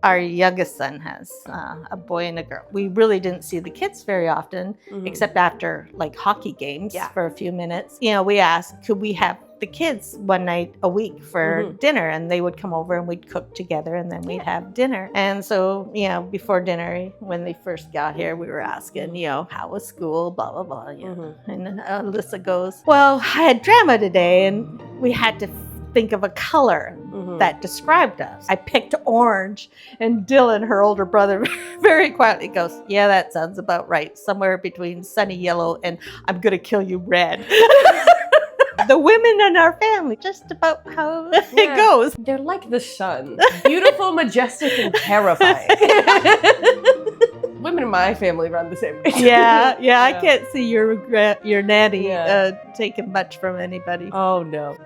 our youngest son has a boy and a girl. We really didn't see the kids very often, except after like hockey games for a few minutes. You know, we asked, could we have the kids one night a week for dinner, and they would come over and we'd cook together, and then we'd have dinner. And so, you know, before dinner, when they first got here, we were asking, you know, how was school, blah, blah, blah. You know? And Alyssa goes, well, I had drama today, and we had to think of a color that described us. I picked orange, and Dylan, her older brother, very quietly goes, yeah, that sounds about right. Somewhere between sunny yellow and I'm gonna kill you red. The women in our family, just about how it goes. They're like the sun. Beautiful, majestic, and terrifying. Women in my family run the same way. Yeah. I can't see your nanny taking much from anybody. Oh, no.